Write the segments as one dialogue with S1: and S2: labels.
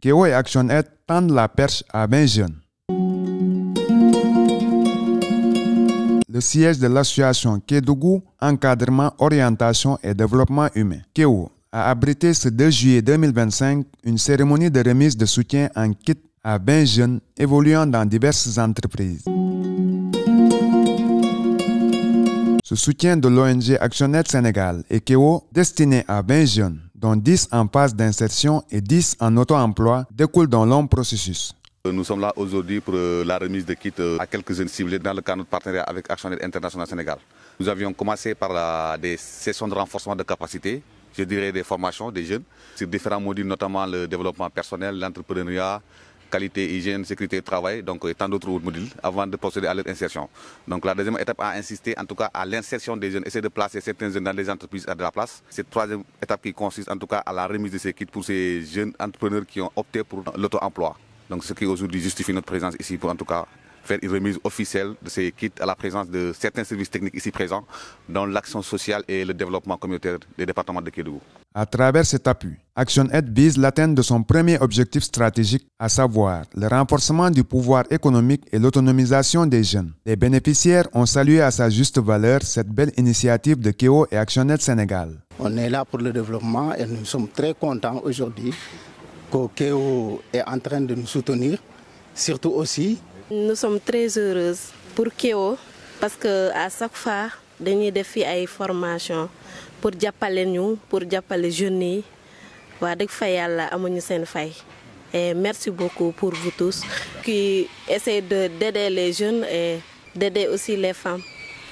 S1: Keo et Action Aid tendent la perche à 20 jeunes. Le siège de l'association Kédougou, Encadrement, Orientation et Développement Humain, KEO, a abrité ce 2 juillet 2025 une cérémonie de remise de soutien en kit à 20 jeunes évoluant dans diverses entreprises. Ce soutien de l'ONG Action Aid Sénégal et KEO, destiné à 20 jeunes, dont 10 en phase d'insertion et 10 en auto-emploi, découle d'un long processus.
S2: Nous sommes là aujourd'hui pour la remise de kits à quelques jeunes ciblés dans le cadre de notre partenariat avec Action Aid International Sénégal. Nous avions commencé par des sessions de renforcement de capacité, je dirais des formations des jeunes, sur différents modules, notamment le développement personnel, l'entrepreneuriat, qualité, hygiène, sécurité et travail, donc et tant d'autres modules, avant de procéder à leur insertion. Donc la deuxième étape a insisté en tout cas à l'insertion des jeunes, essayer de placer certains jeunes dans les entreprises à de la place. Cette troisième étape qui consiste en tout cas à la remise de ces kits pour ces jeunes entrepreneurs qui ont opté pour l'auto-emploi. Donc ce qui aujourd'hui justifie notre présence ici pour en tout cas faire une remise officielle de ces kits à la présence de certains services techniques ici présents, dont l'action sociale et le développement communautaire des départements de Kédougou.
S1: À travers cet appui, Action Aid vise l'atteinte de son premier objectif stratégique, à savoir le renforcement du pouvoir économique et l'autonomisation des jeunes. Les bénéficiaires ont salué à sa juste valeur cette belle initiative de KEO et Action Aid Sénégal.
S3: On est là pour le développement et nous sommes très contents aujourd'hui que KEO est en train de nous soutenir, surtout aussi.
S4: Nous sommes très heureuses pour KEO parce qu'à chaque fois, nous avons des formations pour les jeunes. Et merci beaucoup pour vous tous qui essayez d'aider les jeunes et d'aider aussi les femmes.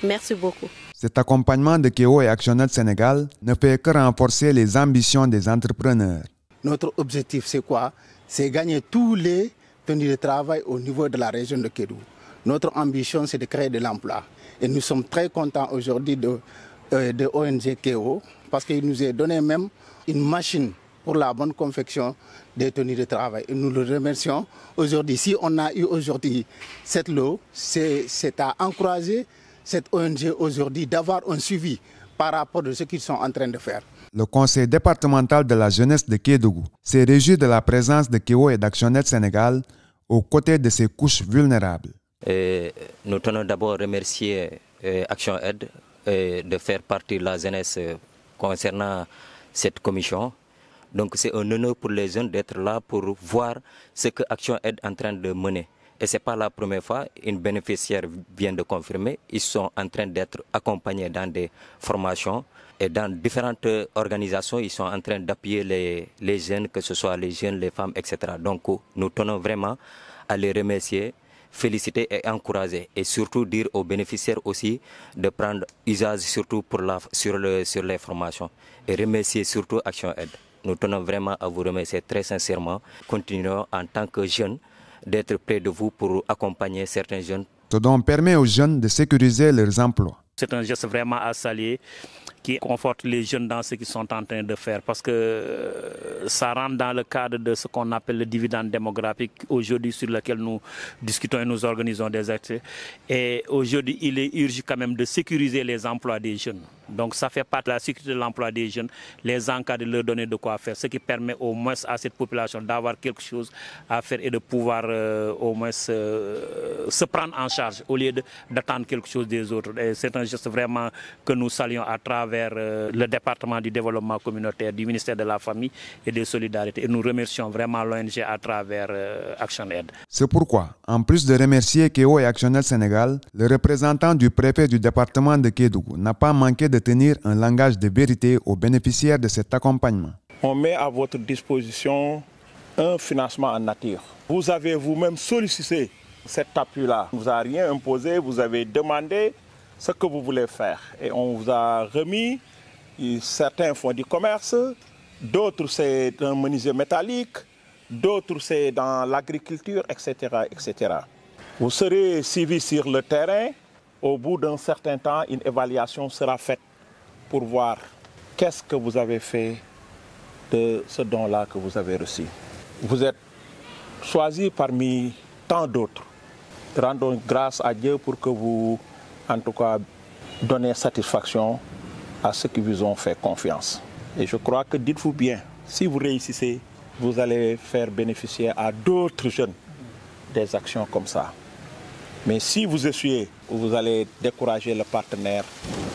S4: Merci beaucoup.
S1: Cet accompagnement de KEO et Action Aid Sénégal ne fait que renforcer les ambitions des entrepreneurs.
S3: Notre objectif, c'est quoi? C'est gagner tous les tenues de travail au niveau de la région de Kédougou. Notre ambition, c'est de créer de l'emploi. Et nous sommes très contents aujourd'hui de ONG KEO parce qu'il nous a donné même une machine pour la bonne confection des tenues de travail. Et nous le remercions aujourd'hui. Si on a eu aujourd'hui cette lot, c'est à encourager cette ONG aujourd'hui d'avoir un suivi par rapport à ce qu'ils sont en train de faire.
S1: Le conseil départemental de la jeunesse de Kédougou s'est réjoui de la présence de KEO et d'Action Aid Sénégal aux côtés de ces couches vulnérables.
S5: Nous tenons d'abord à remercier Action Aid de faire partie de la jeunesse concernant cette commission. Donc c'est un honneur pour les jeunes d'être là pour voir ce que Action Aid est en train de mener. Et ce n'est pas la première fois, une bénéficiaire vient de confirmer, ils sont en train d'être accompagnés dans des formations et dans différentes organisations, ils sont en train d'appuyer les jeunes, que ce soit les jeunes, les femmes, etc. Donc nous tenons vraiment à les remercier, féliciter et encourager et surtout dire aux bénéficiaires aussi de prendre usage surtout sur les formations et remercier surtout Action Aid. Nous tenons vraiment à vous remercier très sincèrement. Continuons en tant que jeunes d'être près de vous pour accompagner certains jeunes.
S1: Ce dont permet aux jeunes de sécuriser leurs emplois.
S6: C'est un geste vraiment à saluer qui conforte les jeunes dans ce qu'ils sont en train de faire parce que ça rentre dans le cadre de ce qu'on appelle le dividende démographique aujourd'hui sur lequel nous discutons et nous organisons des actes. Et aujourd'hui, il est urgent quand même de sécuriser les emplois des jeunes. Donc ça fait partie de la sécurité de l'emploi des jeunes, les encadrer, leur donner de quoi faire, ce qui permet au moins à cette population d'avoir quelque chose à faire et de pouvoir au moins se prendre en charge au lieu d'attendre quelque chose des autres. C'est un geste vraiment que nous saluons à travers le département du développement communautaire, du ministère de la Famille et des Solidarités. Et nous remercions vraiment l'ONG à travers Action Aid.
S1: C'est pourquoi, en plus de remercier KEO et Action Aid Sénégal, le représentant du préfet du département de Kédougou n'a pas manqué de tenir un langage de vérité aux bénéficiaires de cet accompagnement.
S7: On met à votre disposition un financement en nature. Vous avez vous-même sollicité cet appui-là. On ne vous a rien imposé, vous avez demandé ce que vous voulez faire. Et on vous a remis, certains font du commerce, d'autres c'est un menuisier métallique, d'autres c'est dans l'agriculture, etc., etc. Vous serez suivi sur le terrain. Au bout d'un certain temps, une évaluation sera faite pour voir qu'est-ce que vous avez fait de ce don-là que vous avez reçu. Vous êtes choisi parmi tant d'autres. Rendons grâce à Dieu pour que vous, en tout cas, donnez satisfaction à ceux qui vous ont fait confiance. Et je crois que, dites-vous bien, si vous réussissez, vous allez faire bénéficier à d'autres jeunes des actions comme ça. Mais si vous essuyez, vous allez décourager le partenaire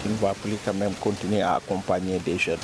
S7: qui ne va plus quand même continuer à accompagner des jeunes.